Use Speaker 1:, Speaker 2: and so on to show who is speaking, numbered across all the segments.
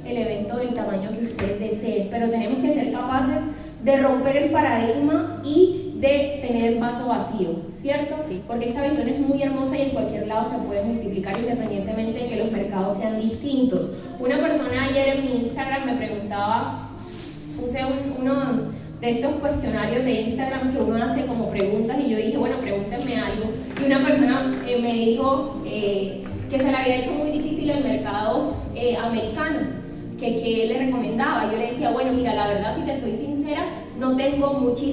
Speaker 1: el evento del tamaño que ustedes deseen, pero tenemos que ser capaces de romper el paradigma y de tener el vaso vacío, ¿cierto?
Speaker 2: Sí.
Speaker 1: Porque esta visión es muy hermosa y en cualquier lado se puede multiplicar independientemente de que los mercados sean distintos. Una persona ayer en mi Instagram me preguntaba, puse uno de estos cuestionarios de Instagram que uno hace como preguntas y yo dije, bueno, pregúntenme algo. Y una persona me dijo que se le había hecho muy difícil el mercado americano, que le recomendaba. Yo le decía, bueno, mira, la verdad, si te soy sincera, no tengo mucha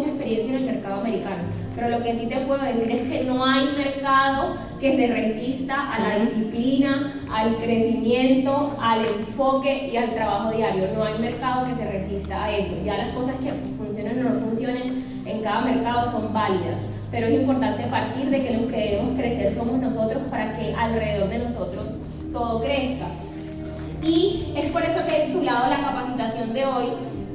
Speaker 1: experiencia en el mercado americano, pero lo que sí te puedo decir es que no hay mercado que se resista a la disciplina, al crecimiento, al enfoque y al trabajo diario. No hay mercado que se resista a eso. Ya las cosas que funcionen o no funcionen en cada mercado son válidas, pero es importante partir de que los que debemos crecer somos nosotros para que alrededor de nosotros todo crezca. Y es por eso que he titulado la capacitación de hoy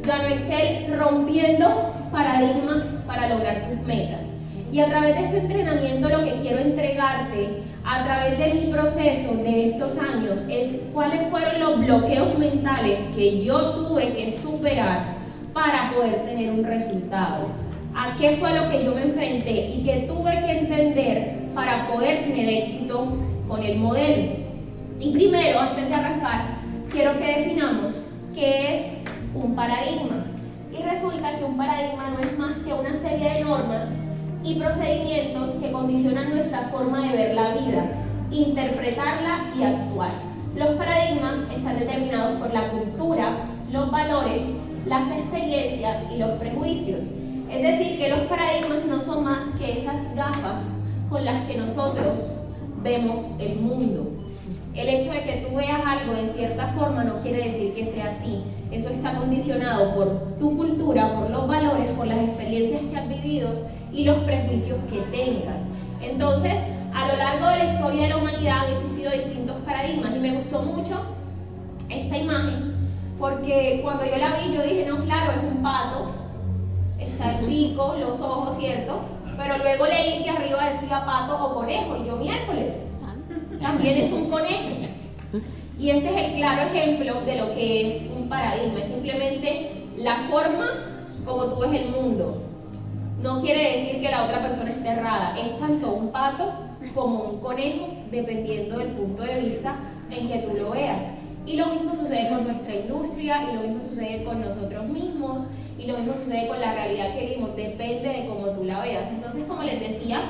Speaker 1: Gano Excel rompiendo paradigmas para lograr tus metas. Y a través de este entrenamiento lo que quiero entregarte a través de mi proceso de estos años es cuáles fueron los bloqueos mentales que yo tuve que superar para poder tener un resultado. A qué fue lo que yo me enfrenté y que tuve que entender para poder tener éxito con el modelo. Y primero, antes de arrancar, quiero que definamos qué es un paradigma. Y resulta que un paradigma no es más que una serie de normas y procedimientos que condicionan nuestra forma de ver la vida, interpretarla y actuar. Los paradigmas están determinados por la cultura, los valores, las experiencias y los prejuicios. Es decir, que los paradigmas no son más que esas gafas con las que nosotros vemos el mundo. El hecho de que tú veas algo de cierta forma no quiere decir que sea así. Eso está condicionado por tu cultura, por los valores, por las experiencias que has vivido y los prejuicios que tengas. Entonces, a lo largo de la historia de la humanidad han existido distintos paradigmas y me gustó mucho esta imagen porque cuando yo la vi yo dije, no, claro, es un pato, está el pico, los ojos, ¿cierto? Pero luego leí que arriba decía pato o conejo y yo, miércoles, también es un conejo. Y este es el claro ejemplo de lo que es un paradigma, es simplemente la forma como tú ves el mundo. No quiere decir que la otra persona esté errada, es tanto un pato como un conejo, dependiendo del punto de vista en que tú lo veas. Y lo mismo sucede con nuestra industria, y lo mismo sucede con nosotros mismos, y lo mismo sucede con la realidad que vivimos, depende de cómo tú la veas. Entonces, como les decía,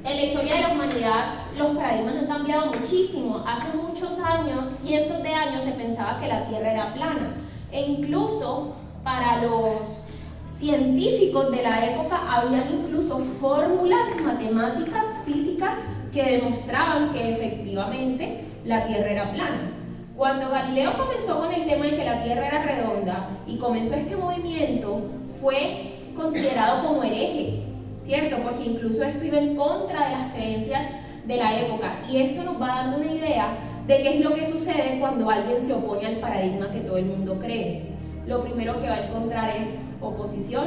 Speaker 1: en la historia de la humanidad los paradigmas han cambiado muchísimo. Hace muchos años, cientos de años, se pensaba que la Tierra era plana. E incluso para los científicos de la época habían incluso fórmulas matemáticas, físicas, que demostraban que efectivamente la Tierra era plana. Cuando Galileo comenzó con el tema de que la Tierra era redonda y comenzó este movimiento, fue considerado como hereje, ¿cierto? Porque incluso esto iba en contra de las creencias de la época. Y esto nos va dando una idea de qué es lo que sucede cuando alguien se opone al paradigma que todo el mundo cree. Lo primero que va a encontrar es oposición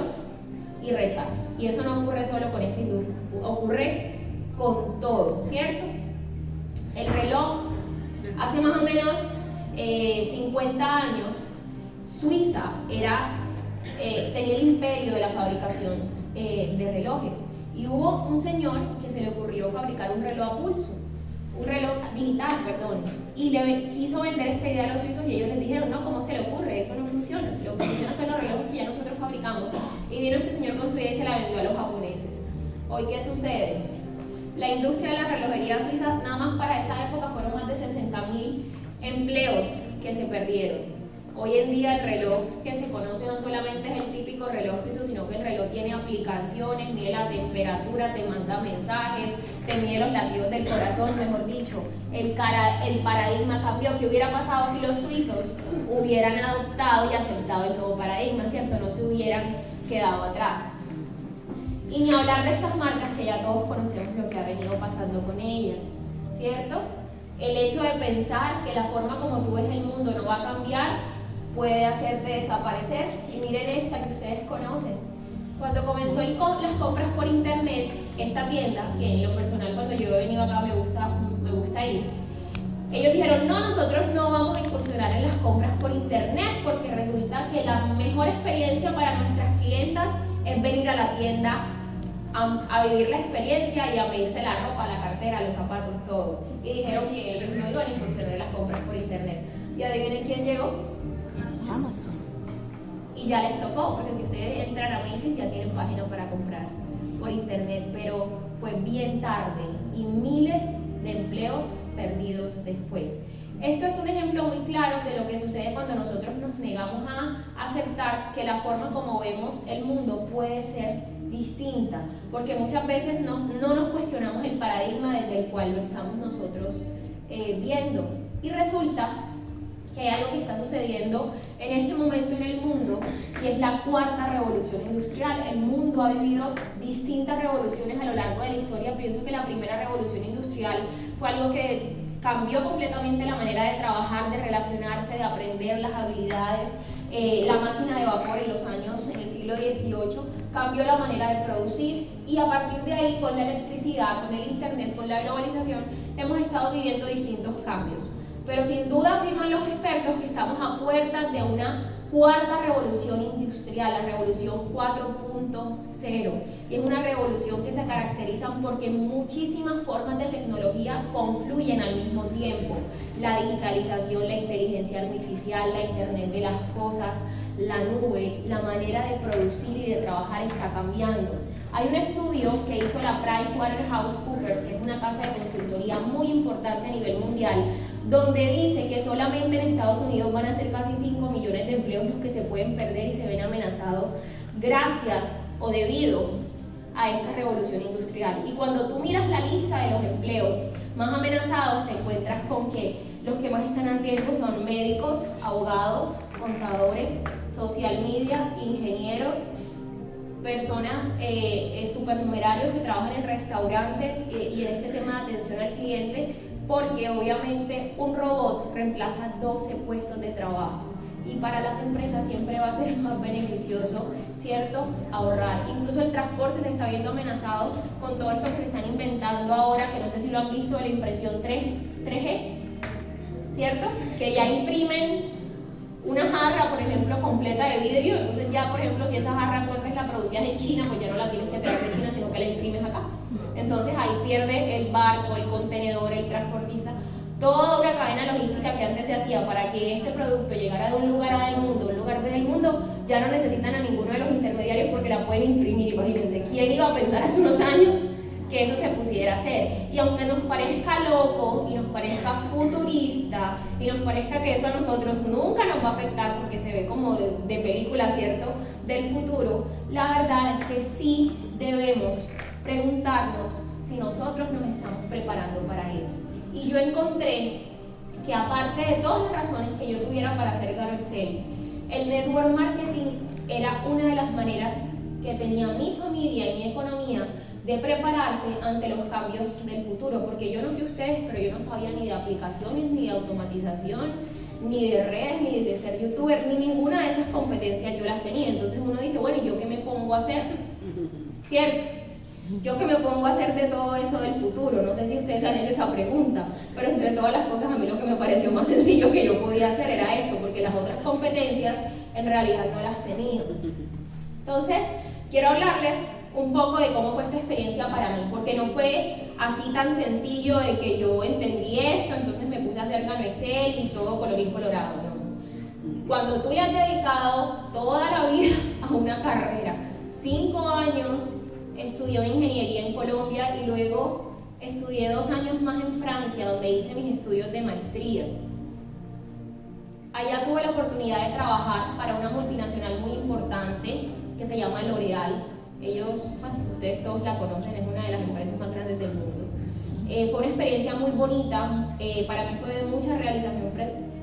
Speaker 1: y rechazo. Y eso no ocurre solo con esta industria, ocurre con todo, ¿cierto? El reloj, hace más o menos 50 años, Suiza tenía el imperio de la fabricación de relojes. Y hubo un señor que se le ocurrió fabricar un reloj a pulso, un reloj digital, perdón, y le quiso vender esta idea a los suizos y ellos les dijeron, no, ¿cómo se le ocurre? Eso no funciona, lo que funciona son los relojes que ya nosotros fabricamos. Y vino este señor con su idea y se la vendió a los japoneses. Hoy, ¿qué sucede? La industria de la relojería suiza, nada más para esa época, fueron más de 60.000 empleos que se perdieron. Hoy en día el reloj que se conoce no solamente es el típico reloj suizo, sino que el reloj tiene aplicaciones, mide la temperatura, te manda mensajes, te mide los latidos del corazón, mejor dicho. El paradigma cambió. ¿Qué hubiera pasado si los suizos hubieran adoptado y aceptado el nuevo paradigma, ¿cierto? No se hubieran quedado atrás. Y ni hablar de estas marcas que ya todos conocemos lo que ha venido pasando con ellas, ¿cierto? El hecho de pensar que la forma como tú ves el mundo no va a cambiar puede hacerte desaparecer. Y miren esta que ustedes conocen. Cuando comenzó las compras por internet, esta tienda, que en lo personal cuando yo he venido acá me gusta ir, Ellos dijeron, no, nosotros no vamos a incursionar en las compras por internet porque resulta que la mejor experiencia para nuestras clientas es venir a la tienda a vivir la experiencia y a medirse la ropa, la cartera, los zapatos, todo. Y dijeron que ellos no iban a incursionar en las compras por internet. Y adivinen quién llegó.
Speaker 2: Amazon.
Speaker 1: Y ya les tocó, porque si ustedes entran a Macy's ya tienen página para comprar por internet, pero fue bien tarde y miles de empleos perdidos después. Esto es un ejemplo muy claro de lo que sucede cuando nosotros nos negamos a aceptar que la forma como vemos el mundo puede ser distinta, porque muchas veces no nos cuestionamos el paradigma desde el cual lo estamos nosotros viendo. Y resulta que hay algo que está sucediendo en este momento en el mundo y es la cuarta revolución industrial. El mundo ha vivido distintas revoluciones a lo largo de la historia. Pienso que la primera revolución industrial fue algo que cambió completamente la manera de trabajar, de relacionarse, de aprender las habilidades. La máquina de vapor en los años, en el siglo XVIII, cambió la manera de producir y a partir de ahí, con la electricidad, con el internet, con la globalización, hemos estado viviendo distintos cambios. Pero sin duda afirman los expertos que estamos a puertas de una cuarta revolución industrial, la revolución 4.0, y es una revolución que se caracteriza porque muchísimas formas de tecnología confluyen al mismo tiempo: la digitalización, la inteligencia artificial, la internet de las cosas, la nube, la manera de producir y de trabajar está cambiando. Hay un estudio que hizo la PricewaterhouseCoopers, que es una casa de consultoría muy importante a nivel mundial, donde dice que solamente en Estados Unidos van a ser casi 5 millones de empleos los que se pueden perder y se ven amenazados gracias o debido a esta revolución industrial. Y cuando tú miras la lista de los empleos más amenazados, te encuentras con que los que más están en riesgo son médicos, abogados, contadores, social media, ingenieros, personas supernumerarios que trabajan en restaurantes y en este tema de atención al cliente, porque obviamente un robot reemplaza 12 puestos de trabajo y para las empresas siempre va a ser más beneficioso, ¿cierto?, ahorrar. Incluso el transporte se está viendo amenazado con todo esto que se están inventando ahora, que no sé si lo han visto, de la impresión 3G, ¿cierto?, que ya imprimen una jarra, por ejemplo, completa de vidrio. Entonces ya, por ejemplo, si esa jarra tú antes la producías en China, pues ya no la tienes que traer de China, sino que la imprimes acá. Entonces ahí pierde el barco, el contenedor, el transportista, toda una cadena logística que antes se hacía para que este producto llegara de un lugar A del mundo a un lugar B del mundo. Ya no necesitan a ninguno de los intermediarios porque la pueden imprimir. Imagínense, ¿quién iba a pensar hace unos años que eso se pudiera hacer? Y aunque nos parezca loco y nos parezca futurista y nos parezca que eso a nosotros nunca nos va a afectar porque se ve como de película, ¿cierto?, del futuro, la verdad es que sí debemos preguntarnos si nosotros nos estamos preparando para eso. Y yo encontré que, aparte de todas las razones que yo tuviera para hacer Garrett Sale, el network marketing era una de las maneras que tenía mi familia y mi economía de prepararse ante los cambios del futuro, porque yo no sé ustedes, pero yo no sabía ni de aplicaciones, ni de automatización, ni de redes, ni de ser youtuber, ni ninguna de esas competencias yo las tenía. Entonces uno dice, bueno, ¿y yo qué me pongo a hacer? ¿Cierto? ¿Yo qué me pongo a hacer de todo eso del futuro? No sé si ustedes han hecho esa pregunta, pero entre todas las cosas a mí lo que me pareció más sencillo que yo podía hacer era esto, porque las otras competencias en realidad no las tenía. Entonces, quiero hablarles un poco de cómo fue esta experiencia para mí, porque no fue así tan sencillo de que yo entendí esto, entonces me puse a hacer Gano Excel y todo colorín colorado, ¿no? Cuando tú le has dedicado toda la vida a una carrera, 5 años, estudié una ingeniería en Colombia y luego estudié 2 años más en Francia, donde hice mis estudios de maestría. Allá tuve la oportunidad de trabajar para una multinacional muy importante que se llama L'Oréal. Ellos, bueno, ustedes todos la conocen, es una de las empresas más grandes del mundo. Fue una experiencia muy bonita, para mí fue de mucha realización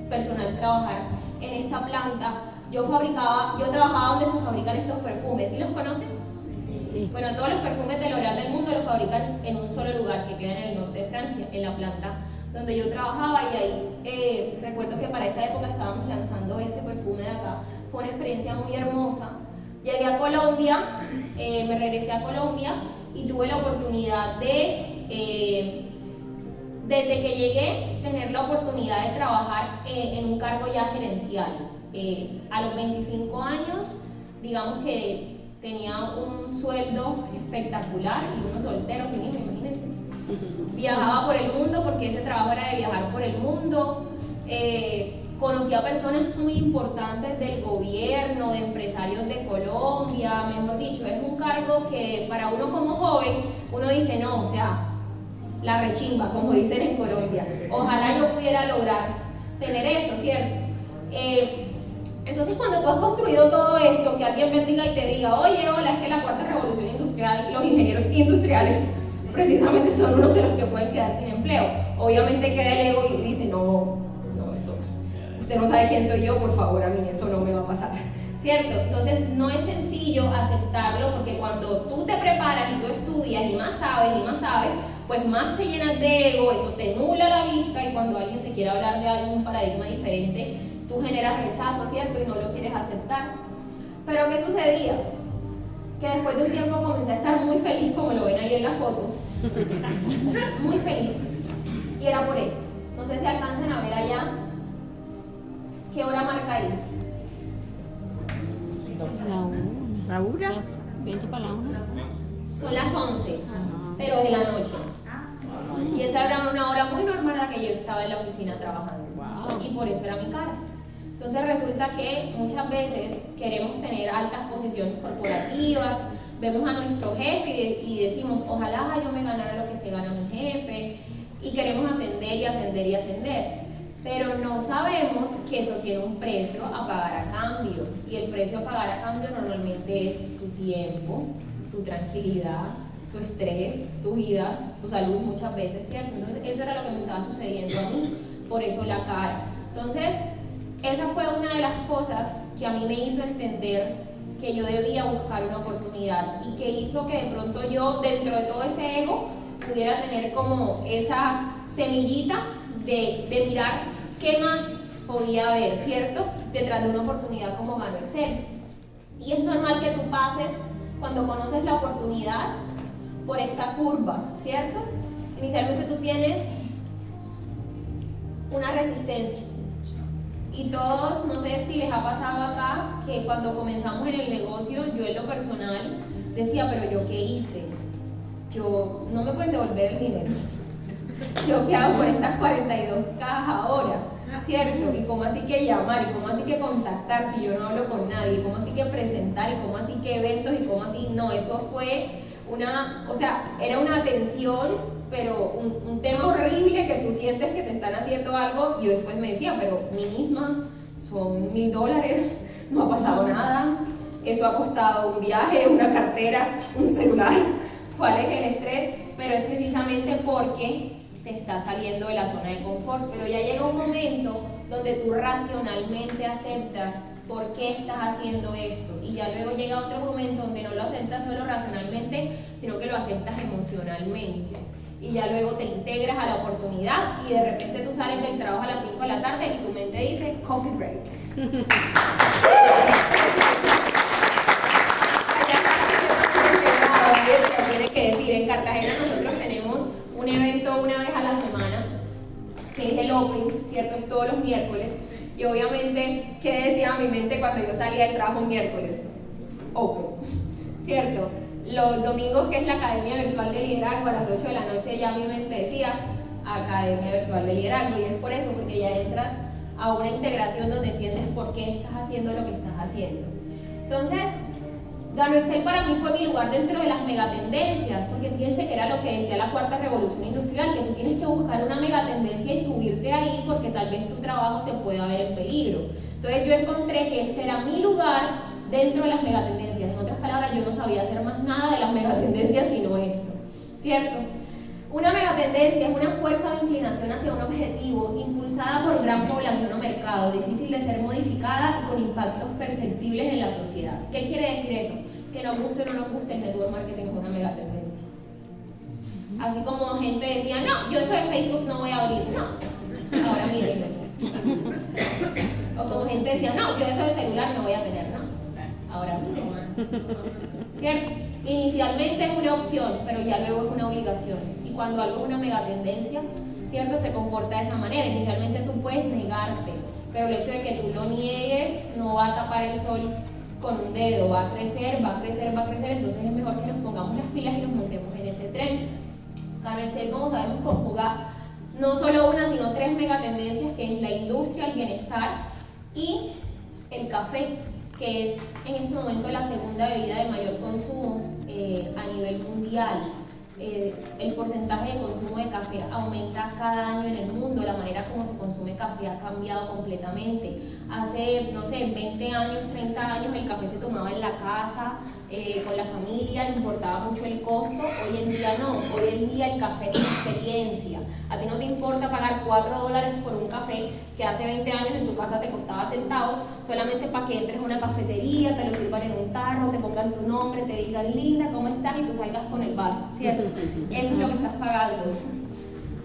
Speaker 1: personal trabajar en esta planta. Yo trabajaba donde se fabrican estos perfumes, ¿sí los conocen? Sí. Bueno, todos los perfumes de L'Oréal del mundo los fabrican en un solo lugar que queda en el norte de Francia, en la planta donde yo trabajaba, y ahí recuerdo que para esa época estábamos lanzando este perfume de acá. Fue una experiencia muy hermosa. Llegué a Colombia, me regresé a Colombia y tuve la oportunidad de desde que llegué, tener la oportunidad de trabajar en un cargo ya gerencial. A los 25 años, digamos que tenía un sueldo espectacular y uno soltero, sin hijos, imagínense. Viajaba por el mundo porque ese trabajo era de viajar por el mundo. Conocí a personas muy importantes del gobierno, de empresarios de Colombia, mejor dicho, es un cargo que para uno como joven, uno dice, no, o sea, la rechimba, como dicen en Colombia. Ojalá yo pudiera lograr tener eso, ¿cierto? Entonces, cuando tú has construido todo esto, que alguien bendiga y te diga, oye, hola, es que la cuarta revolución industrial, los ingenieros industriales precisamente son unos de los que pueden quedar sin empleo. Obviamente queda el ego y dice, no, eso, usted no sabe quién soy yo, por favor, a mí eso no me va a pasar, ¿cierto? Entonces, no es sencillo aceptarlo, porque cuando tú te preparas y tú estudias y más sabes, pues más te llenas de ego, eso te nubla la vista, y cuando alguien te quiere hablar de algún paradigma diferente, tú generas rechazo, ¿cierto? Y no lo quieres aceptar. Pero ¿qué sucedía? Que después de un tiempo comencé a estar muy feliz, como lo ven ahí en la foto. Muy feliz. Y era por esto. No sé si alcanzan a ver allá. ¿Qué hora marca ahí?
Speaker 2: La una.
Speaker 3: 20 para la 1.
Speaker 1: Son las 11, pero de la noche. Y esa era una hora muy normal a la que yo estaba en la oficina trabajando. Y por eso era mi cara. Entonces resulta que muchas veces queremos tener altas posiciones corporativas, vemos a nuestro jefe y decimos, ojalá yo me ganara lo que se gana mi jefe, y queremos ascender y ascender y ascender, pero no sabemos que eso tiene un precio a pagar a cambio, y el precio a pagar a cambio normalmente es tu tiempo, tu tranquilidad, tu estrés, tu vida, tu salud muchas veces, ¿cierto? Entonces eso era lo que me estaba sucediendo a mí, por eso la cara. Entonces, esa fue una de las cosas que a mí me hizo entender que yo debía buscar una oportunidad, y que hizo que de pronto yo, dentro de todo ese ego, pudiera tener como esa semillita de mirar qué más podía haber, ¿cierto? Detrás de una oportunidad como Gano Excel. Y es normal que tú pases, cuando conoces la oportunidad, por esta curva, ¿cierto? Inicialmente tú tienes una resistencia. Y todos, no sé si les ha pasado acá, que cuando comenzamos en el negocio, yo en lo personal decía, pero ¿yo qué hice? Yo no me pueden devolver el dinero. ¿Yo qué hago con estas 42 cajas ahora? ¿Cierto? ¿Y cómo así que llamar? ¿Y cómo así que contactar si yo no hablo con nadie? ¿Y cómo así que presentar? ¿Y cómo así que eventos? ¿Y cómo así? No, eso fue era una tensión, pero un tema horrible, que tú sientes que te están haciendo algo. Y yo después me decía, pero mí misma, son $1000, no ha pasado nada, eso ha costado un viaje, una cartera, un celular. ¿Cuál es el estrés? Pero es precisamente porque te estás saliendo de la zona de confort. Pero ya llega un momento donde tú racionalmente aceptas por qué estás haciendo esto, y ya luego llega otro momento donde no lo aceptas solo racionalmente, sino que lo aceptas emocionalmente, y ya luego te integras a la oportunidad, y de repente tú sales del trabajo a las 5 de la tarde y tu mente dice coffee break. Tiene que decir, en Cartagena nosotros tenemos un evento una vez a la semana, que es el Open, ¿cierto? Es todos los miércoles. Y obviamente, ¿qué decía mi mente cuando yo salía del trabajo un miércoles? Open, ¿cierto? Los domingos, que es la Academia Virtual de Liderazgo, a las 8 de la noche, ya mi mente decía Academia Virtual de Liderazgo. Y es por eso, porque ya entras a una integración donde entiendes por qué estás haciendo lo que estás haciendo. Entonces, Gano Excel para mí fue mi lugar dentro de las megatendencias, porque fíjense que era lo que decía la cuarta revolución industrial, que tú tienes que buscar una megatendencia y subirte ahí, porque tal vez tu trabajo se pueda ver en peligro. Entonces yo encontré que este era mi lugar dentro de las megatendencias. En otras palabras, yo no sabía hacer más nada de las megatendencias sino esto, ¿cierto? Una megatendencia es una fuerza de inclinación hacia un objetivo, impulsada por gran población o mercado, difícil de ser modificada y con impactos perceptibles en la sociedad. ¿Qué quiere decir eso? Que nos guste o no nos guste, el network marketing es una megatendencia. Así como gente decía, no, yo eso de Facebook no voy a abrir, no, ahora mírenlos. O como gente decía, no, yo eso de celular no voy a tener, no, ahora mírenlos. ¿Cierto? Inicialmente es una opción, pero ya luego es una obligación. Y cuando algo es una megatendencia, ¿cierto? Se comporta de esa manera. Inicialmente tú puedes negarte, pero el hecho de que tú lo niegues no va a tapar el sol con un dedo, va a crecer, va a crecer, va a crecer. Entonces es mejor que nos pongamos las pilas y nos montemos en ese tren. Carrusel, como sabemos, conjuga no solo una, sino 3 megatendencias, que es la industria, el bienestar y el café, que es en este momento la segunda bebida de mayor consumo a nivel mundial. El porcentaje de consumo de café aumenta cada año en el mundo, la manera como se consume café ha cambiado completamente. Hace, no sé, 20 años, 30 años el café se tomaba en la casa, con la familia, le importaba mucho el costo. Hoy en día no, hoy en día el café es una experiencia. A ti no te importa pagar $4 por un café que hace 20 años en tu casa te costaba centavos, solamente para que entres a una cafetería, te lo sirvan en un tarro, te pongan tu nombre, te digan linda, ¿cómo estás? Y tú salgas con el vaso, ¿cierto? Eso es lo que estás pagando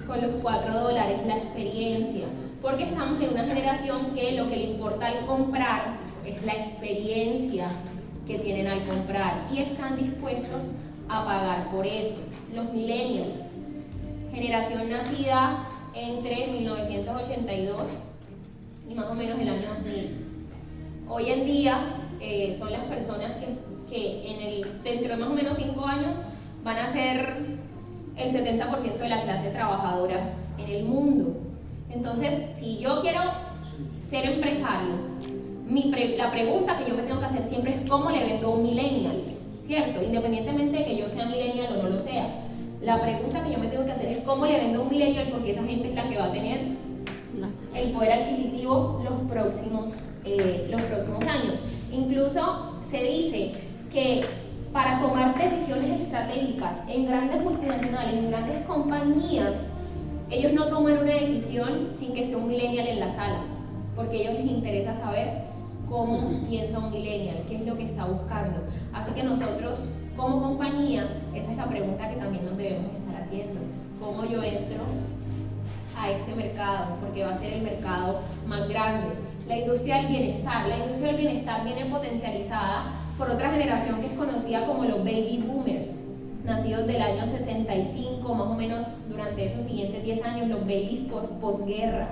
Speaker 1: con los $4, la experiencia. Porque estamos en una generación que lo que le importa al comprar es la experiencia que tienen al comprar y están dispuestos a pagar por eso. Los millennials, generación nacida entre 1982 y más o menos el año 2000. Hoy en día son las personas que dentro de más o menos 5 años van a ser el 70% de la clase trabajadora en el mundo. Entonces, si yo quiero ser empresario, la pregunta que yo me tengo que hacer siempre es ¿cómo le vendo a un millennial? ¿Cierto? Independientemente de que yo sea millennial o no lo sea. La pregunta que yo me tengo que hacer es ¿cómo le vendo a un millennial? Porque esa gente es la que va a tener el poder adquisitivo los próximos años. Incluso se dice que para tomar decisiones estratégicas en grandes multinacionales, en grandes compañías, ellos no toman una decisión sin que esté un millennial en la sala, porque a ellos les interesa saber cómo piensa un millennial, qué es lo que está buscando. Así que nosotros, como compañía, esa es la pregunta que también nos debemos estar haciendo. ¿Cómo yo entro a este mercado? Porque va a ser el mercado más grande. La industria del bienestar. La industria del bienestar viene potencializada por otra generación que es conocida como los baby boomers, nacidos del año 65, más o menos durante esos siguientes 10 años, los babies posguerra,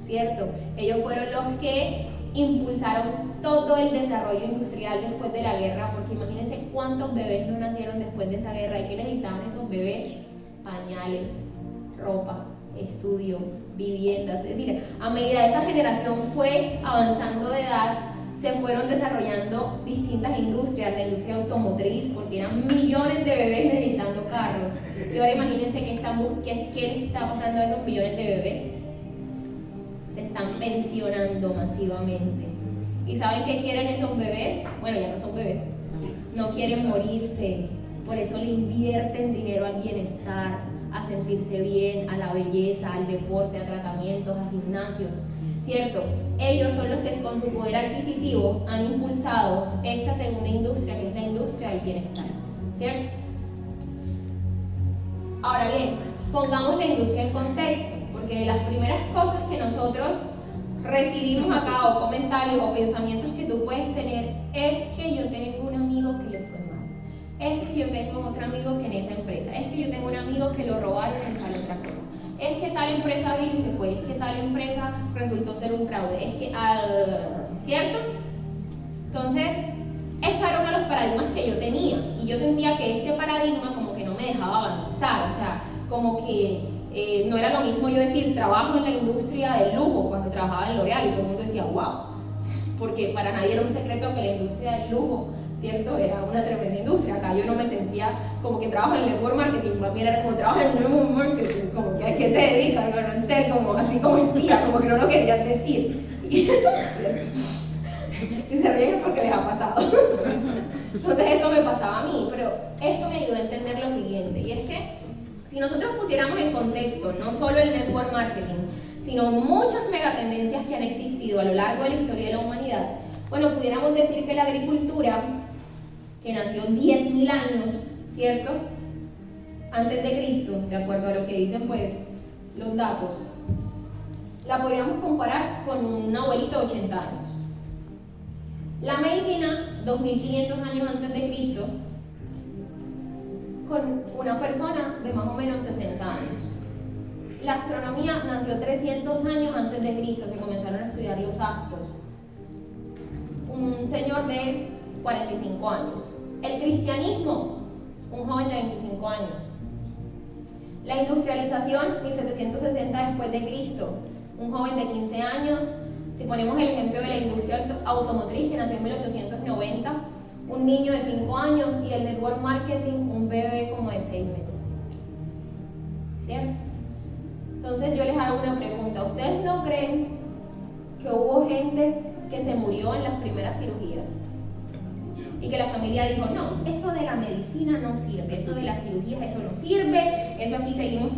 Speaker 1: ¿cierto? Ellos fueron los que impulsaron todo el desarrollo industrial después de la guerra, porque imagínense cuántos bebés no nacieron después de esa guerra y qué necesitaban esos bebés: pañales, ropa, estudio, viviendas. Es decir, a medida que esa generación fue avanzando de edad, se fueron desarrollando distintas industrias, la industria automotriz, porque eran millones de bebés necesitando carros. Y ahora imagínense qué les está pasando a esos millones de bebés. Se están pensionando masivamente. ¿Y saben qué quieren esos bebés? Bueno, ya no son bebés. No quieren morirse. Por eso le invierten dinero al bienestar, a sentirse bien, a la belleza, al deporte, a tratamientos, a gimnasios. ¿Cierto? Ellos son los que con su poder adquisitivo han impulsado esta segunda industria, que es la industria del bienestar. ¿Cierto? Ahora bien, pongamos la industria en contexto, porque de las primeras cosas que nosotros recibimos acá, o comentarios o pensamientos que tú puedes tener, es que yo tengo un amigo que le fue mal, es que yo tengo otro amigo que en esa empresa, es que yo tengo un amigo que lo robaron en tal otra cosa, es que tal empresa vino y se fue, es que tal empresa resultó ser un fraude, es que, ¿cierto? Entonces, este era uno de los paradigmas que yo tenía, y yo sentía que este paradigma como que no me dejaba avanzar, o sea, como que no era lo mismo yo decir trabajo en la industria del lujo cuando trabajaba en L'Oreal y todo el mundo decía wow, porque para nadie era un secreto que la industria del lujo, ¿cierto? Era una tremenda industria. Acá yo no me sentía como que trabajo en el network marketing, más bien era como trabajo en el network marketing, como que a qué te dedicas, no sé, como así como espía, como que no lo querían decir. Si se ríen es porque les ha pasado. Entonces eso me pasaba a mí, pero esto me ayudó a entender lo siguiente, y es que si nosotros pusiéramos en contexto no solo el network marketing, sino muchas megatendencias que han existido a lo largo de la historia de la humanidad, bueno, pudiéramos decir que la agricultura, que nació 10.000 años, ¿cierto?, antes de Cristo, de acuerdo a lo que dicen pues los datos, la podríamos comparar con un abuelito de 80 años. La medicina, 2.500 años antes de Cristo, con una persona de más o menos 60 años. La astronomía nació 300 años antes de Cristo, se comenzaron a estudiar los astros. Un señor de 45 años. El cristianismo, un joven de 25 años. La industrialización, 1760 después de Cristo, un joven de 15 años. Si ponemos el ejemplo de la industria automotriz, que nació en 1890, un niño de 5 años, y el network marketing, un bebé como de 6 meses. ¿Cierto? Entonces yo les hago una pregunta. ¿Ustedes no creen que hubo gente que se murió en las primeras cirugías? Y que la familia dijo, no, eso de la medicina no sirve, eso de las cirugías, eso no sirve, eso aquí seguimos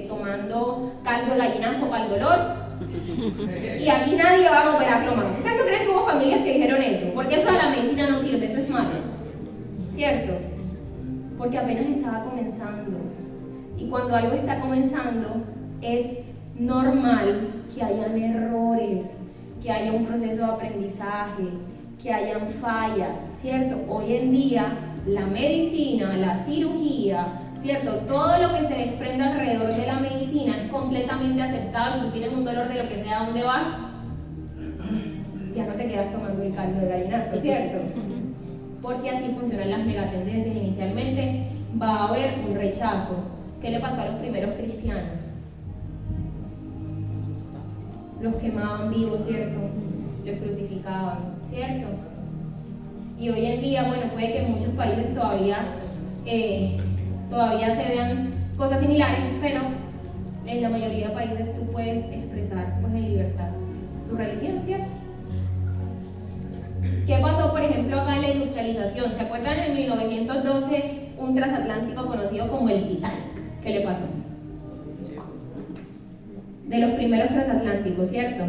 Speaker 1: tomando caldo de gallinazo para el dolor, y aquí nadie va a operarlo más. ¿Ustedes no creen que hubo familias que dijeron eso? Porque eso de la medicina no sirve, eso es malo, ¿cierto? Porque apenas estaba comenzando. Y cuando algo está comenzando, es normal que hayan errores, que haya un proceso de aprendizaje, que hayan fallas, ¿cierto? Hoy en día, la medicina, la cirugía, ¿cierto? Todo lo que se desprende alrededor de la medicina es completamente aceptado. Si tú tienes un dolor de lo que sea, ¿a dónde vas? Ya no te quedas tomando el caldo de gallinazo, ¿cierto? Porque así funcionan las megatendencias. Inicialmente va a haber un rechazo. ¿Qué le pasó a los primeros cristianos? Los quemaban vivos, ¿cierto? Los crucificaban, ¿cierto? Y hoy en día, bueno, puede que en muchos países todavía se vean cosas similares, pero en la mayoría de países tú puedes expresar pues en libertad tu religión, ¿cierto? ¿Qué pasó, por ejemplo, acá en la industrialización? ¿Se acuerdan en 1912 un transatlántico conocido como el Titanic? ¿Qué le pasó? De los primeros transatlánticos, ¿cierto?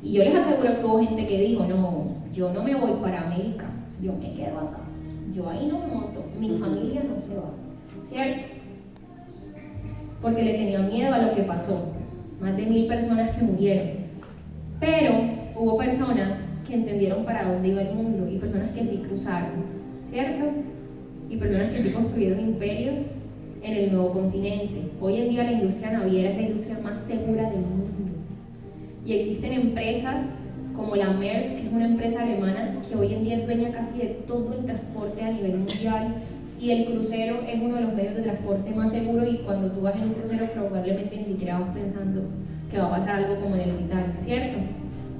Speaker 1: Y yo les aseguro que hubo gente que dijo, no, yo no me voy para América, yo me quedo acá, yo ahí no me monto, mi familia no se va, ¿cierto? Porque le tenían miedo a lo que pasó, más de 1000 personas que murieron, pero hubo personas que entendieron para dónde iba el mundo, y personas que sí cruzaron, ¿cierto? Y personas que sí construyeron imperios en el nuevo continente. Hoy en día la industria naviera es la industria más segura del mundo. Y existen empresas como la Maersk, que es una empresa alemana que hoy en día es dueña casi de todo el transporte a nivel mundial, y el crucero es uno de los medios de transporte más seguros, y cuando tú vas en un crucero probablemente ni siquiera vas pensando que va a pasar algo como en el Titanic, ¿cierto?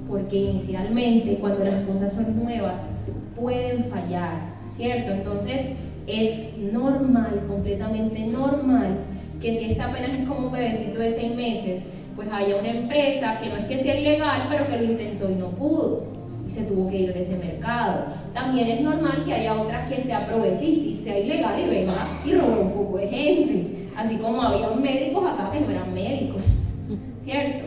Speaker 1: Porque inicialmente cuando las cosas son nuevas pueden fallar, ¿cierto? Entonces es normal, completamente normal, que si esta apenas es como un bebecito de 6 meses, pues haya una empresa que no es que sea ilegal, pero que lo intentó y no pudo, y se tuvo que ir de ese mercado. También es normal que haya otra que se aproveche y sí sea ilegal y venga y robe un poco de gente, así como había médicos acá que no eran médicos, ¿cierto?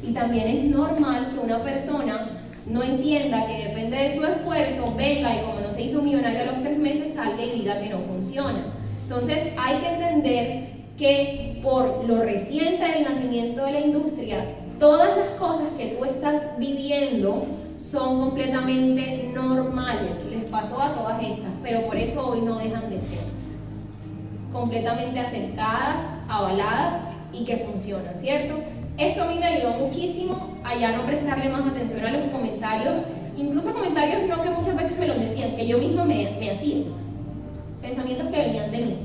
Speaker 1: Y también es normal que una persona no entienda que depende de su esfuerzo, venga y como no se hizo millonario a los 3 meses, salga y diga que no funciona. Entonces hay que entender que por lo reciente del nacimiento de la industria, todas las cosas que tú estás viviendo son completamente normales. Les pasó a todas estas, pero por eso hoy no dejan de ser completamente aceptadas, avaladas y que funcionan, ¿cierto? Esto a mí me ayudó muchísimo a ya no prestarle más atención a los comentarios, incluso comentarios no que muchas veces me los decían, que yo misma me hacía, pensamientos que venían de mí.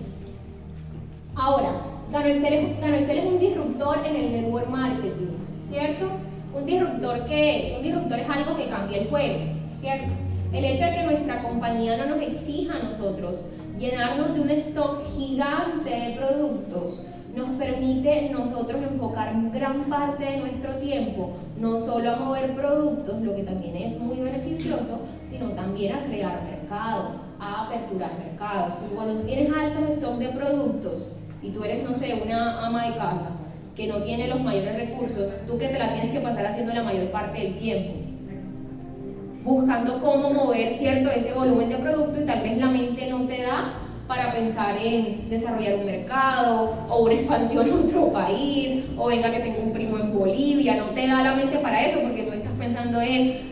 Speaker 1: Ahora, Gano Excel es un disruptor en el network marketing, ¿cierto? ¿Un disruptor qué es? Un disruptor es algo que cambia el juego, ¿cierto? El hecho de que nuestra compañía no nos exija a nosotros llenarnos de un stock gigante de productos nos permite nosotros enfocar gran parte de nuestro tiempo no solo a mover productos, lo que también es muy beneficioso, sino también a crear mercados, a aperturar mercados. Porque cuando tú tienes altos stock de productos y tú eres, no sé, una ama de casa que no tiene los mayores recursos, tú que te la tienes que pasar haciendo la mayor parte del tiempo, buscando cómo mover, ¿cierto?, ese volumen de producto, y tal vez la mente no te da para pensar en desarrollar un mercado o una expansión a otro país, o venga que tengo un primo en Bolivia, no te da la mente para eso, porque tú estás pensando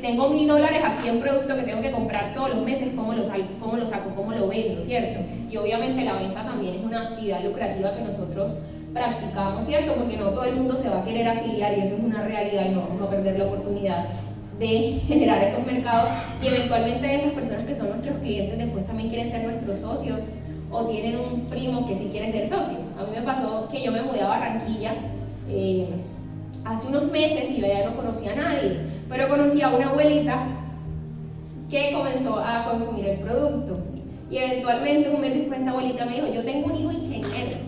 Speaker 1: tengo $1000 aquí en producto que tengo que comprar todos los meses, ¿cómo lo saco, cómo lo vendo, ¿cierto? Y obviamente la venta también es una actividad lucrativa que nosotros practicamos, ¿cierto? Porque no todo el mundo se va a querer afiliar y eso es una realidad y no vamos a perder la oportunidad de generar esos mercados y eventualmente esas personas que son nuestros clientes después también quieren ser nuestros socios o tienen un primo que sí quiere ser socio. A mí me pasó que yo me mudé a Barranquilla hace unos meses y yo ya no conocía a nadie, pero conocí a una abuelita que comenzó a consumir el producto y eventualmente un mes después esa abuelita me dijo, yo tengo un hijo ingeniero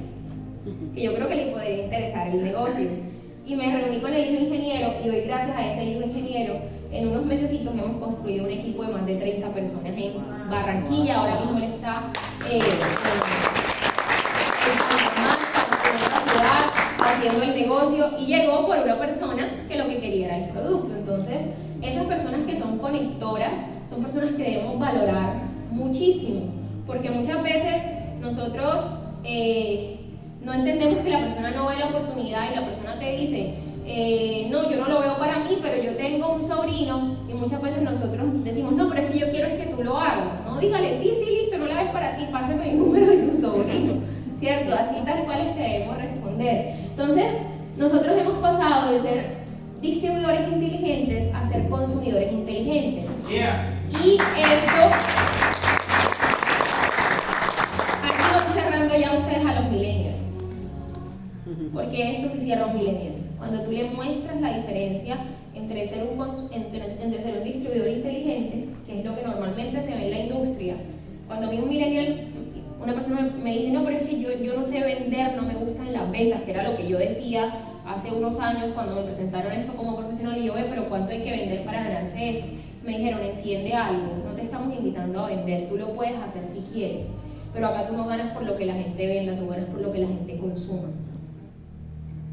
Speaker 1: que yo creo que le podría interesar el negocio y me reuní con el hijo ingeniero y hoy gracias a ese hijo ingeniero en unos mesecitos hemos construido un equipo de más de 30 personas en Barranquilla. Ahora mismo él está en Santa Marta, en otra ciudad, haciendo el negocio y llegó por una persona que lo que quería era el producto. Entonces esas personas que son conectoras son personas que debemos valorar muchísimo, porque muchas veces nosotros no entendemos que la persona no ve la oportunidad y la persona te dice, no, yo no lo veo para mí, pero yo tengo un sobrino, y muchas veces nosotros decimos, no, pero es que yo quiero es que tú lo hagas, ¿no? Dígale, sí, listo, no la ves para ti, pásame el número de su sobrino, ¿cierto? Así tal cual es que debemos responder. Entonces, nosotros hemos pasado de ser distribuidores inteligentes a ser consumidores inteligentes. Y esto, aquí voy cerrando ya ustedes a los millennials, porque esto sí cierra un millennial. Cuando tú le muestras la diferencia entre ser un distribuidor inteligente, que es lo que normalmente se ve en la industria. Cuando a mí un millennial, una persona me dice, no, pero es que yo no sé vender, no me gustan las ventas, que era lo que yo decía hace unos años cuando me presentaron esto como profesional, y yo, pero ¿cuánto hay que vender para ganarse eso? Me dijeron, entiende algo, no te estamos invitando a vender, tú lo puedes hacer si quieres, pero acá tú no ganas por lo que la gente venda, tú ganas por lo que la gente consuma.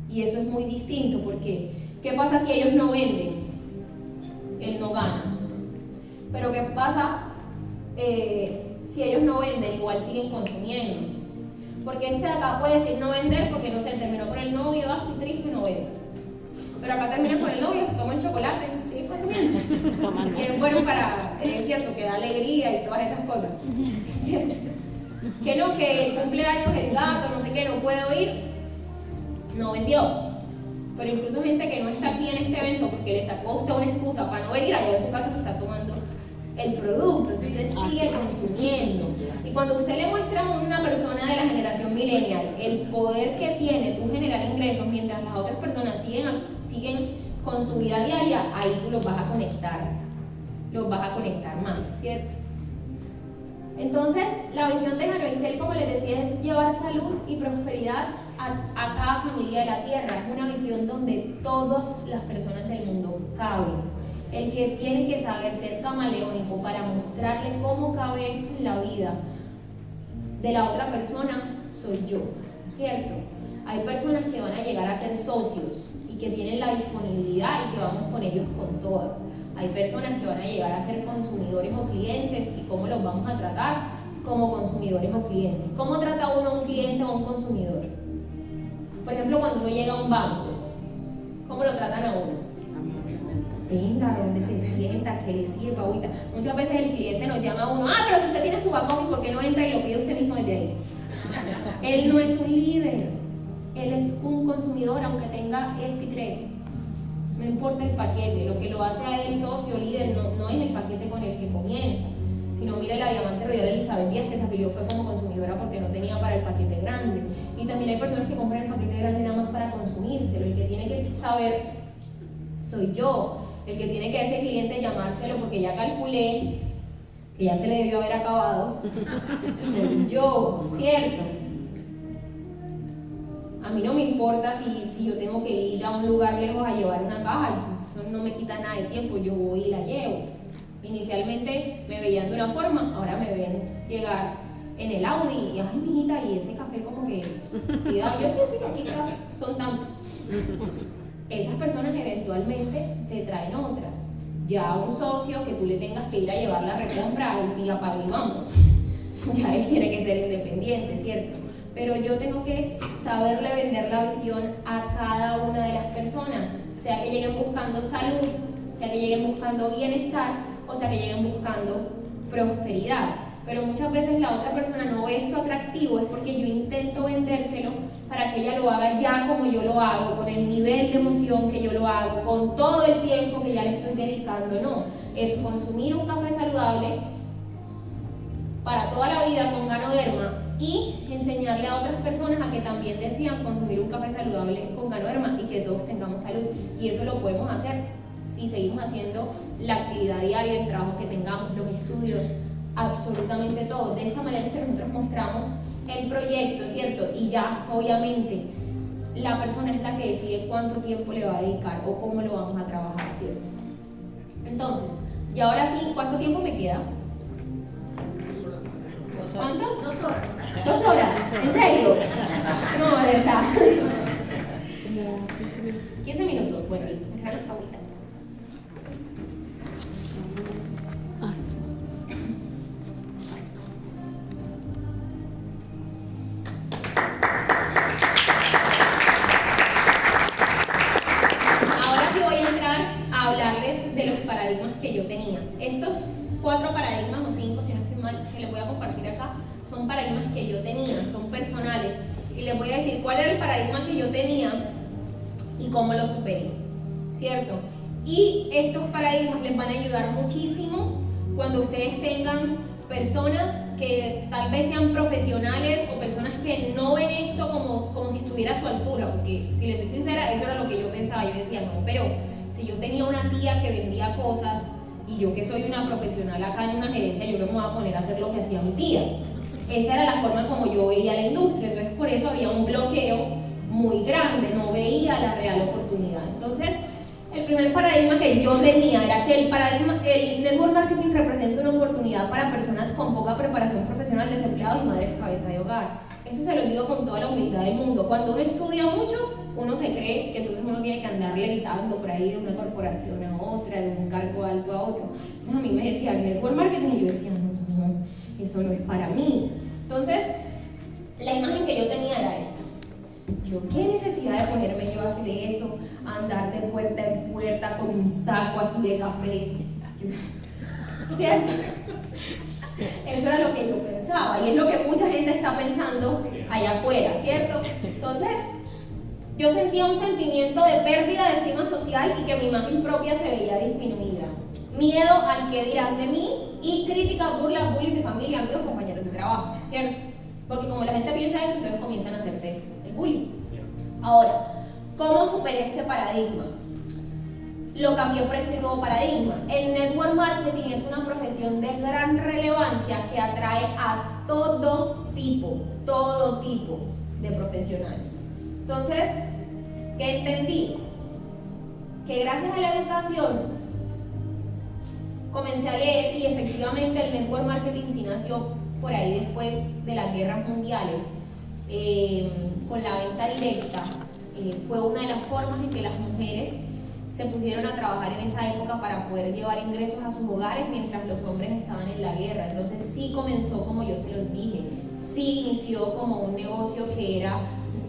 Speaker 1: Y eso es muy distinto, porque ¿qué pasa si ellos no venden? Él no gana. Pero ¿qué pasa si ellos no venden? Igual siguen consumiendo. Porque este de acá puede decir no vender porque no sé, terminó con el novio, estoy triste, no vendo. Pero acá termina con el novio, toman chocolate, siguen consumiendo. Que es bueno para, es cierto, que da alegría y todas esas cosas. ¿Cierto? Que no, que el cumpleaños, el gato, no sé qué, no puedo ir. No vendió, pero incluso gente que no está aquí en este evento porque le sacó a usted una excusa para no venir, allá en su casa se está tomando el producto, entonces sigue consumiendo. Y cuando usted le muestra a una persona de la generación millennial el poder que tiene tú generar ingresos mientras las otras personas siguen con su vida diaria, ahí tú los vas a conectar más, ¿cierto? Entonces, la visión de Janoisel, como les decía, es llevar salud y prosperidad a cada familia de la tierra. Es una visión donde todas las personas del mundo caben. El que tiene que saber ser camaleónico para mostrarle cómo cabe esto en la vida de la otra persona soy yo, ¿cierto? Hay personas que van a llegar a ser socios y que tienen la disponibilidad y que vamos con ellos con todo. Hay personas que van a llegar a ser consumidores o clientes, y cómo los vamos a tratar como consumidores o clientes. ¿Cómo trata uno a un cliente o a un consumidor? Por ejemplo, cuando uno llega a un banco, ¿cómo lo tratan a uno? Venga, ¿dónde se sienta? ¿Qué le sirva agüita? Muchas veces el cliente nos llama a uno, pero si usted tiene su back office, ¿por qué no entra y lo pide usted mismo desde ahí? Él no es un líder, él es un consumidor, aunque tenga SP3. No importa el paquete, lo que lo hace a él socio, líder, no es el paquete con el que comienza, sino mire la Diamante Royal Elizabeth Díaz, que se afilió fue como consumidora porque no tenía para el paquete grande. Y también hay personas que compran el paquete grande nada más para consumírselo. El que tiene que saber soy yo, el que tiene que ese cliente llamárselo porque ya calculé que ya se le debió haber acabado, soy yo, ¿cierto? A mí no me importa si yo tengo que ir a un lugar lejos a llevar una caja, eso no me quita nada de tiempo, yo voy y la llevo. Inicialmente me veían de una forma, ahora me ven llegar en el Audi y, ay, mijita, y ese café como que, sí, yo sí, aquí está, son tantos. Esas personas eventualmente te traen otras. Ya un socio que tú le tengas que ir a llevar la recompra, ahí sí apaga y vamos. Ya él tiene que ser independiente, ¿cierto? Pero yo tengo que saberle vender la visión a cada una de las personas, sea que lleguen buscando salud, sea que lleguen buscando bienestar, o sea que lleguen buscando prosperidad. pero muchas veces la otra persona no ve esto atractivo, es porque yo intento vendérselo para que ella lo haga ya como yo lo hago, con el nivel de emoción que yo lo hago, con todo el tiempo que ya le estoy dedicando. No, es consumir un café saludable para toda la vida con Ganoderma y enseñarle a otras personas a que también decidan consumir un café saludable con Ganoderma y que todos tengamos salud. Y eso lo podemos hacer si seguimos haciendo la actividad diaria, el trabajo que tengamos, los estudios, absolutamente todo. De esta manera es que nosotros mostramos el proyecto, ¿cierto? Y ya, obviamente, la persona es la que decide cuánto tiempo le va a dedicar o cómo lo vamos a trabajar, ¿cierto? Entonces, y ahora sí, ¿cuánto tiempo me queda? ¿Cuánto?
Speaker 2: 2 horas.
Speaker 1: 2 horas, ¿en serio? No, de verdad.
Speaker 2: Como 15 minutos.
Speaker 1: 15 minutos, bueno, listo, me dejaron agüita. Ahora sí voy a entrar a hablarles de los paradigmas que yo tenía. Estos 4 paradigmas o 5, si no estoy mal, que les voy a compartir acá, son paradigmas que yo tenía, son personales. Y les voy a decir cuál era el paradigma que yo tenía y cómo lo superé, ¿cierto? Y estos paradigmas les van a ayudar muchísimo cuando ustedes tengan personas que tal vez sean profesionales o personas que no ven esto como si estuviera a su altura, porque si les soy sincera, eso era lo que yo pensaba. Yo decía, no, pero si yo tenía una tía que vendía cosas y yo que soy una profesional acá en una gerencia, yo no me voy a poner a hacer lo que hacía mi tía. Esa era la forma como yo veía la industria, entonces por eso había un bloqueo muy grande, no veía la real oportunidad. Entonces, el primer paradigma que yo tenía era que el network marketing representa una oportunidad para personas con poca preparación profesional, desempleados y madres cabeza de hogar. Esto se lo digo con toda la humildad del mundo. Cuando uno estudia mucho, uno se cree que entonces uno tiene que andar levitando por ahí de una corporación a otra, de un cargo alto a otro. Entonces a mí me decían network marketing y yo decía, no, eso no es para mí. Entonces, la imagen que yo tenía era esta. Yo, ¿qué necesidad de ponerme yo a hacer eso? A andar de puerta en puerta con un saco así de café. ¿Cierto? Eso era lo que yo pensaba y es lo que mucha gente está pensando allá afuera, ¿cierto? Entonces, yo sentía un sentimiento de pérdida de estima social y que mi imagen propia se veía disminuida. Miedo al que dirán de mí y críticas, burlas, bullying de familia, amigos, compañeros de trabajo, ¿cierto? Porque como la gente piensa eso, entonces comienzan a hacerte el bullying. Ahora, ¿cómo superé este paradigma? Lo cambié por este nuevo paradigma. El network marketing es una profesión de gran relevancia que atrae a todo tipo de profesionales. Entonces, ¿qué entendí? Que gracias a la educación comencé a leer y efectivamente el network marketing sí nació por ahí después de las guerras mundiales, con la venta directa. Fue una de las formas en que las mujeres se pusieron a trabajar en esa época para poder llevar ingresos a sus hogares mientras los hombres estaban en la guerra. Entonces sí comenzó, como yo se los dije, sí inició como un negocio que era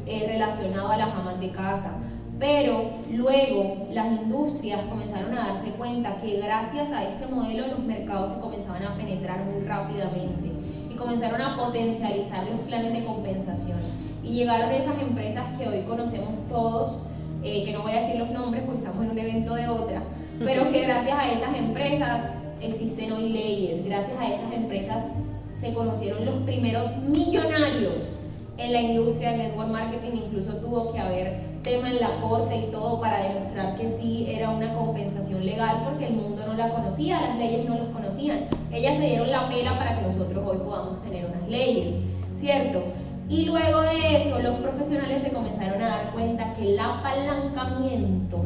Speaker 1: relacionado a las amas de casa, pero luego las industrias comenzaron a darse cuenta que gracias a este modelo los mercados se comenzaban a penetrar muy rápidamente y comenzaron a potencializar los planes de compensación y llegaron esas empresas que hoy conocemos todos, que no voy a decir los nombres porque estamos en un evento de otra, pero que gracias a esas empresas existen hoy leyes, gracias a esas empresas se conocieron los primeros millonarios en la industria del network marketing. Incluso tuvo que haber tema en la corte y todo para demostrar que sí era una compensación legal, porque el mundo no la conocía, las leyes no los conocían. Ellas se dieron la pela para que nosotros hoy podamos tener unas leyes, ¿cierto? Y luego de eso, los profesionales se comenzaron a dar cuenta que el apalancamiento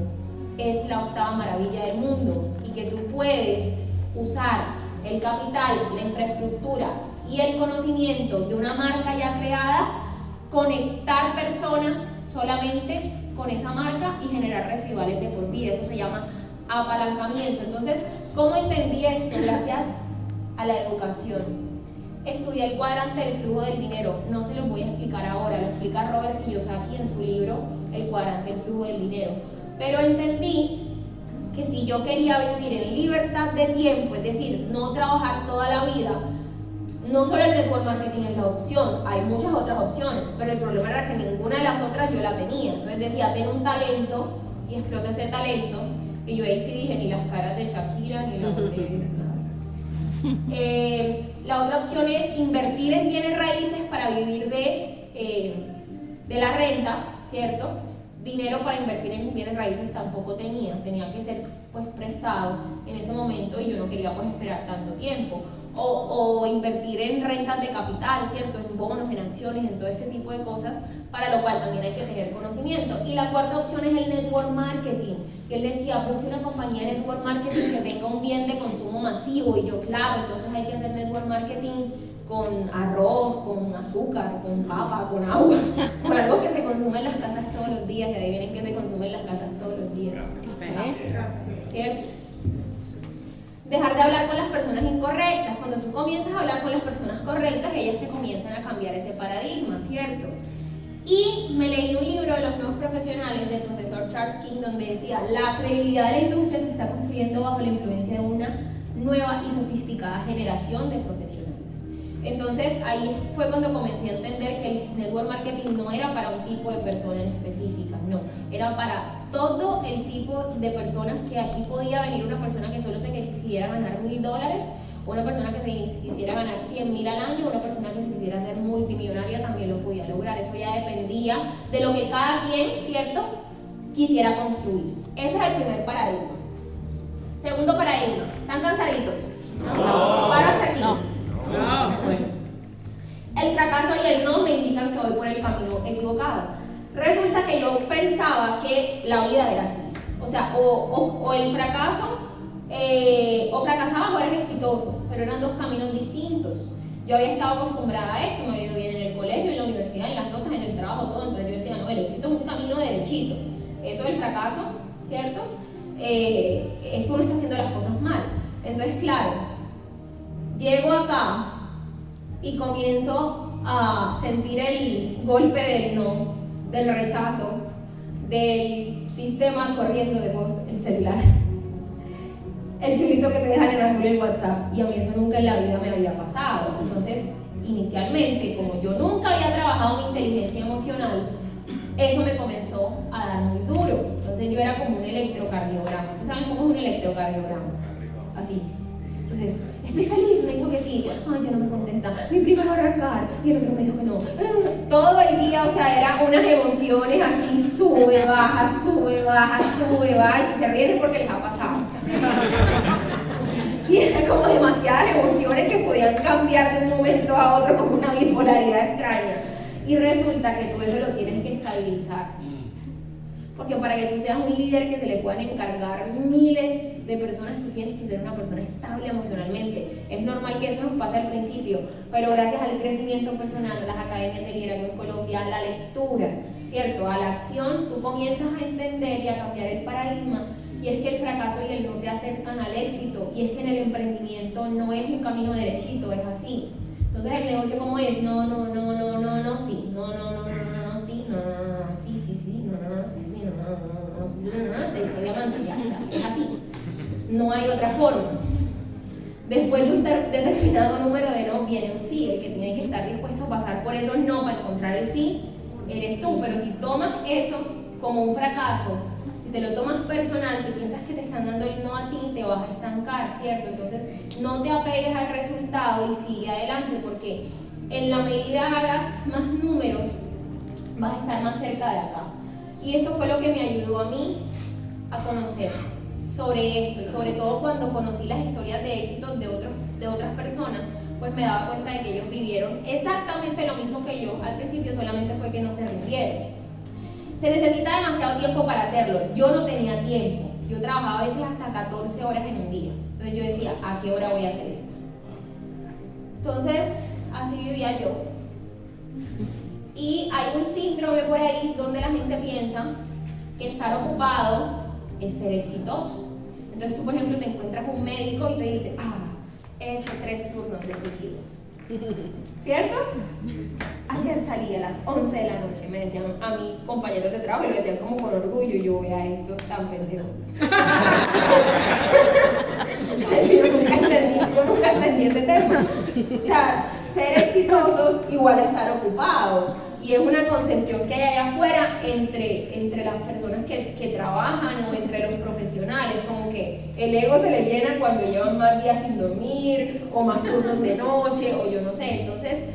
Speaker 1: es la octava maravilla del mundo y que tú puedes usar el capital, la infraestructura y el conocimiento de una marca ya creada, conectar personas solamente con esa marca y generar residuales de por vida. Eso se llama apalancamiento. Entonces, ¿cómo entendí esto? Gracias a la educación. Estudié el cuadrante del flujo del dinero. No se lo voy a explicar ahora, lo explica Robert Kiyosaki en su libro El cuadrante del flujo del dinero. Pero entendí que si yo quería vivir en libertad de tiempo, es decir, no trabajar toda la vida, no solo el network marketing es la opción, hay muchas otras opciones, pero el problema era que ninguna de las otras yo la tenía. Entonces decía, ten un talento y explota ese talento. Y yo ahí sí dije, ni las caras de Shakira, ni las de nada. La otra opción es invertir en bienes raíces para vivir de la renta, ¿cierto? Dinero para invertir en bienes raíces tampoco tenía que ser pues prestado en ese momento y yo no quería pues esperar tanto tiempo. O invertir en rentas de capital, ¿cierto? En bonos, en acciones, en todo este tipo de cosas, para lo cual también hay que tener conocimiento. Y la cuarta opción es el network marketing. Y él decía, busque una compañía de network marketing que tenga un bien de consumo masivo. Y yo, claro, entonces hay que hacer network marketing con arroz, con azúcar, con papa, con agua, con algo que se consume en las casas todos los días. Y adivinen que se consume en las casas todos los días. ¿Cierto? Dejar de hablar con las personas incorrectas. Cuando tú comienzas a hablar con las personas correctas, ellas te comienzan a cambiar ese paradigma, ¿cierto? Y me leí un libro de los nuevos profesionales del profesor Charles King donde decía, la credibilidad de la industria se está construyendo bajo la influencia de una nueva y sofisticada generación de profesionales. Entonces ahí fue cuando comencé a entender que el network marketing no era para un tipo de persona en específica, no, era para todo el tipo de personas, que aquí podía venir una persona que solo se quisiera ganar $1,000, una persona que se quisiera ganar 100,000 al año, una persona que se quisiera hacer multimillonaria también lo podía lograr. Eso ya dependía de lo que cada quien, ¿cierto?, quisiera construir. Ese es el primer paradigma. Segundo paradigma, ¿están cansaditos? No. ¿Paro hasta aquí? No. Bueno. El fracaso y el no me indican que voy por el camino equivocado. Resulta que yo pensaba que la vida era así. O sea, o el fracaso, o fracasabas o eres exitoso, pero eran dos caminos distintos. Yo había estado acostumbrada a esto, me había ido bien en el colegio, en la universidad, en las notas, en el trabajo, todo. Entonces yo decía, no, el éxito es un camino derechito. Eso del fracaso, ¿cierto? Es que uno está haciendo las cosas mal. Entonces, claro, llego acá y comienzo a sentir el golpe del no, del rechazo, del sistema corriendo de voz, el celular, el chulito que te dejan en azul en WhatsApp, y a mí eso nunca en la vida me había pasado. Entonces, inicialmente, como yo nunca había trabajado mi inteligencia emocional, eso me comenzó a dar muy duro. Entonces yo era como un electrocardiograma. ¿Sí saben cómo es un electrocardiograma? Así. Entonces, estoy feliz, me dijo que sí, ay, ya no me contesta, mi prima va a arrancar, y el otro me dijo que no. Todo el día, o sea, eran unas emociones así, sube, baja, sube, baja, sube, baja, y si se ríen es porque les ha pasado. Sí, eran como demasiadas emociones que podían cambiar de un momento a otro como una bipolaridad extraña. Y resulta que tú eso lo tienes que estabilizar. Porque para que tú seas un líder que se le puedan encargar miles de personas, tú tienes que ser una persona estable emocionalmente. Es normal que eso nos pase al principio, pero gracias al crecimiento personal, a las academias de liderazgo en Colombia, a la lectura, ¿cierto?, a la acción, tú comienzas a entender y a cambiar el paradigma. Y es que el fracaso y el no te acercan al éxito, y es que en el emprendimiento no es un camino derechito, es así. Entonces el negocio como es, no, sí, no, sí, no, sí, sí, no, sí, sí, no, sí, no, se hizo diamante, ya, o sea, es así. No hay otra forma. Después de un determinado número de no, viene un sí. El que tiene que estar dispuesto a pasar por esos no para encontrar el sí, eres tú. Pero si tomas eso como un fracaso, si te lo tomas personal, si piensas que te están dando el no a ti, te vas a estancar, ¿cierto? Entonces, no te apegues al resultado y sigue adelante, porque en la medida hagas más números, vas a estar más cerca de acá. Y esto fue lo que me ayudó a mí a conocer sobre esto, y sobre todo cuando conocí las historias de éxito de otras personas, pues me daba cuenta de que ellos vivieron exactamente lo mismo que yo. Al principio solamente fue que no se rindieron. Se necesita demasiado tiempo para hacerlo. Yo no tenía tiempo. Yo trabajaba a veces hasta 14 horas en un día. Entonces yo decía, ¿a qué hora voy a hacer esto? Entonces, así vivía yo. Y hay un síndrome por ahí donde la gente piensa que estar ocupado es ser exitoso. Entonces tú, por ejemplo, te encuentras un médico y te dice, he hecho 3 turnos de seguido. ¿Cierto? Ayer salí a las 11 de la noche, me decían a mis compañeros de trabajo, y lo decían como con orgullo, y yo vea esto tan pendejo. yo nunca entendí ese tema. O sea, ser exitosos igual a estar ocupados. Y es una concepción que hay allá afuera entre las personas que trabajan o entre los profesionales, como que el ego se le llena cuando llevan más días sin dormir o más turnos de noche o yo no sé. Entonces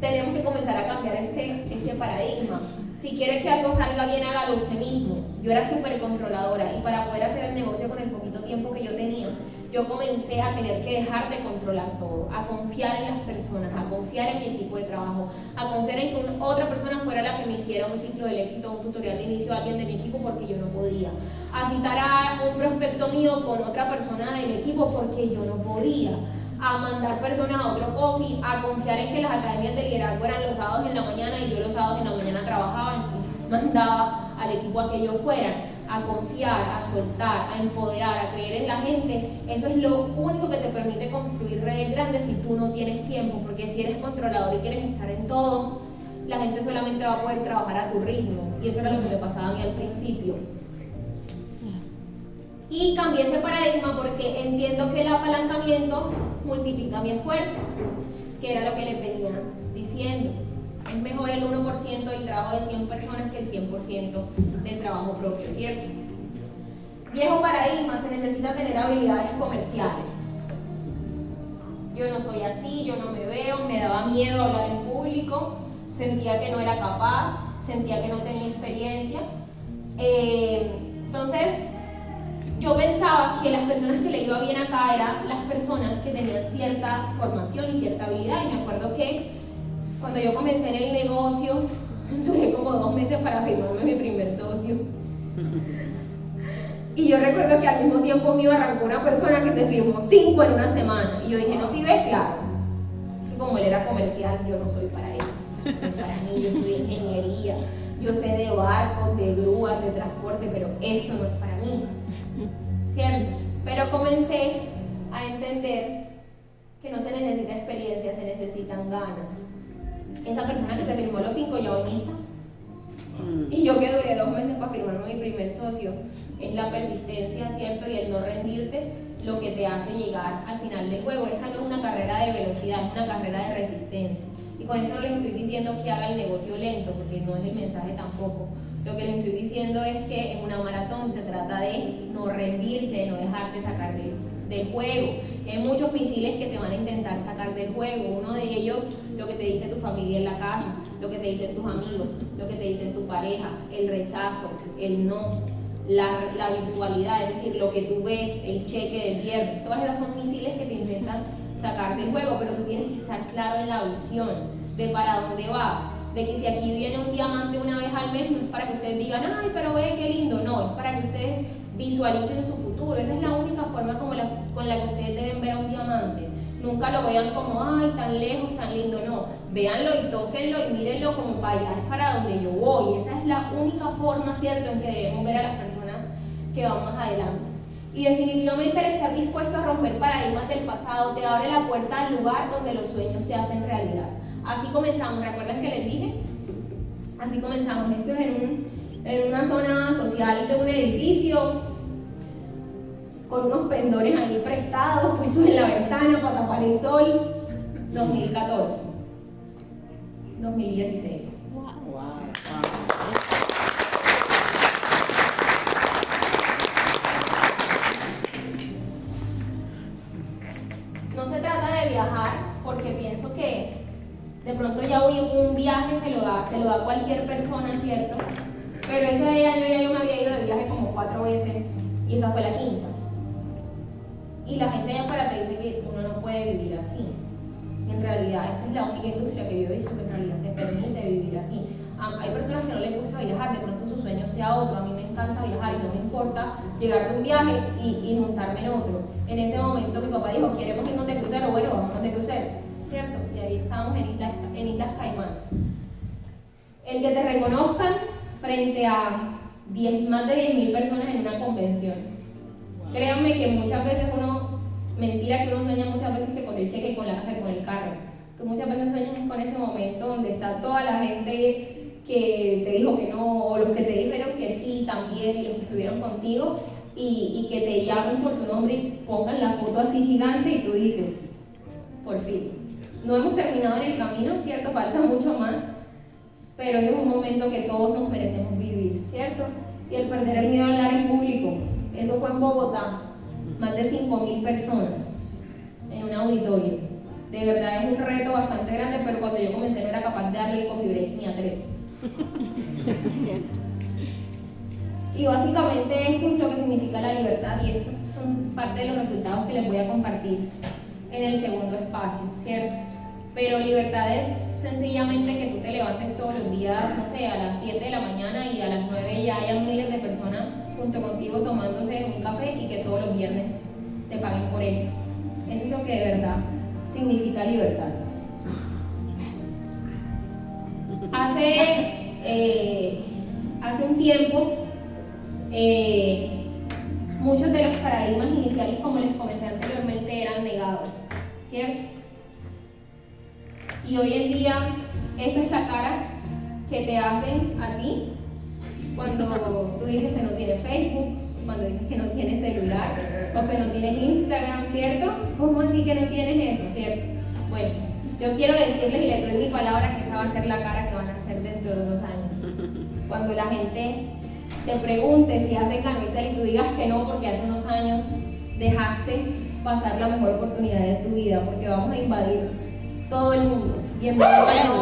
Speaker 1: tenemos que comenzar a cambiar este paradigma. Si quiere que algo salga bien, hágalo usted mismo. Yo era súper controladora y para poder hacer el negocio con el poquito tiempo que yo tenía, yo comencé a tener que dejar de controlar todo, a confiar en las personas, a confiar en mi equipo de trabajo, a confiar en que otra persona fuera la que me hiciera un ciclo del éxito, un tutorial de inicio a alguien de mi equipo porque yo no podía, a citar a un prospecto mío con otra persona del equipo porque yo no podía, a mandar personas a otro coffee, a confiar en que las academias de liderazgo eran los sábados en la mañana y yo los sábados en la mañana trabajaba, entonces mandaba al equipo a que ellos fueran, a confiar, a soltar, a empoderar, a creer en la gente. Eso es lo único que te permite construir redes grandes si tú no tienes tiempo, porque si eres controlador y quieres estar en todo, la gente solamente va a poder trabajar a tu ritmo, y eso era lo que me pasaba a mí al principio. Y cambié ese paradigma porque entiendo que el apalancamiento multiplica mi esfuerzo, que era lo que le venía diciendo. Es mejor el 1% del trabajo de 100 personas que el 100% del trabajo propio, ¿cierto? Viejo paradigma, se necesita tener habilidades comerciales. Yo no soy así, yo no me veo, me daba miedo hablar en público, sentía que no era capaz, sentía que no tenía experiencia. Entonces, yo pensaba que las personas que le iba bien acá eran las personas que tenían cierta formación y cierta habilidad, y me acuerdo que cuando yo comencé en el negocio, duré como 2 meses para firmarme mi primer socio. Y yo recuerdo que al mismo tiempo mío arrancó una persona que se firmó 5 en una semana. Y yo dije, no, si ve, claro. Y como él era comercial, yo no soy para él. Para mí, yo estudié ingeniería, yo sé de barcos, de grúas, de transporte, pero esto no es para mí. ¿Cierto? Pero comencé a entender que no se necesita experiencia, se necesitan ganas. Esa persona que se firmó los 5 ya hoy está. Y yo que duré 2 meses para firmarme mi primer socio. Es la persistencia, ¿cierto? Y el no rendirte lo que te hace llegar al final del juego. Esta no es una carrera de velocidad, es una carrera de resistencia. Y con eso no les estoy diciendo que haga el negocio lento, porque no es el mensaje tampoco. Lo que les estoy diciendo es que en una maratón se trata de no rendirse, de no dejarte sacar del juego. Hay muchos misiles que te van a intentar sacar del juego. Uno de ellos, lo que te dice tu familia en la casa, lo que te dicen tus amigos, lo que te dice tu pareja, el rechazo, el no, la virtualidad, es decir, lo que tú ves, el cheque del viernes. Todas esas son misiles que te intentan sacar del juego, pero tú tienes que estar claro en la visión de para dónde vas. De que si aquí viene un diamante una vez al mes, no es para que ustedes digan, ay, pero ve qué lindo, no, es para que ustedes visualicen su futuro. Esa es la única forma con la que ustedes deben ver a un diamante. Nunca lo vean como, ay, tan lejos, tan lindo, no. Véanlo y tóquenlo y mírenlo como para allá, es para donde yo voy. Esa es la única forma, ¿cierto?, en que debemos ver a las personas que van más adelante. Y definitivamente el estar dispuesto a romper paradigmas del pasado te abre la puerta al lugar donde los sueños se hacen realidad. Así comenzamos, ¿recuerdan que les dije? Así comenzamos. Esto es en una zona social de un edificio, con unos pendones ahí prestados, puestos en la ventana para tapar el sol. 2014, 2016.
Speaker 2: Wow.
Speaker 1: No se trata de viajar, porque pienso que de pronto ya hoy un viaje se lo da cualquier persona, ¿cierto? Pero ese año ya yo me había ido de viaje como 4 veces y esa fue la quinta. Y la gente allá afuera te dice que uno no puede vivir así. En realidad, esta es la única industria que yo he visto que en realidad te permite vivir así. Hay personas que no les gusta viajar, de pronto su sueño sea otro. A mí me encanta viajar y no me importa llegar de un viaje y montarme en otro. En ese momento mi papá dijo, ¿queremos irnos de crucero? Bueno, vamos de crucero, ¿cierto? Y ahí estábamos en Islas Caimán. El que te reconozcan frente a más de 10.000 personas en una convención. Créanme que muchas veces mentira que uno sueña muchas veces que con el cheque, con la casa y con el carro. Tú muchas veces sueñas con ese momento donde está toda la gente que te dijo que no, o los que te dijeron que sí también, y los que estuvieron contigo, y que te llamen por tu nombre y pongan la foto así gigante y tú dices, por fin. No hemos terminado en el camino, ¿cierto? Falta mucho más, pero ese es un momento que todos nos merecemos vivir, ¿cierto? Y el perder el miedo a hablar en público, eso fue en Bogotá, más de 5.000 personas en un auditorio. De verdad es un reto bastante grande, pero cuando yo comencé no era capaz de darle el coffee break ni a 3. Y básicamente esto es lo que significa la libertad, y estos son parte de los resultados que les voy a compartir en el segundo espacio, ¿cierto? Pero libertad es sencillamente que tú te levantes todos los días, no sé, a las 7 de la mañana y a las 9 ya hayan miles de personas junto contigo tomándose un café y que todos los viernes te paguen por eso. Eso es lo que de verdad significa libertad. Hace un tiempo, muchos de los paradigmas iniciales, como les comenté anteriormente, eran negados, ¿cierto? Y hoy en día, esa es la cara que te hacen a ti cuando tú dices que no tienes Facebook, cuando dices que no tienes celular o que no tienes Instagram, ¿cierto? ¿Cómo así que no tienes eso, cierto? Bueno, yo quiero decirles y les doy mi palabra que esa va a ser la cara que van a hacer dentro de unos años. Cuando la gente te pregunte si haces Gano Excel y tú digas que no porque hace unos años dejaste pasar la mejor oportunidad de tu vida, porque vamos a invadir todo el mundo. Bienvenido a la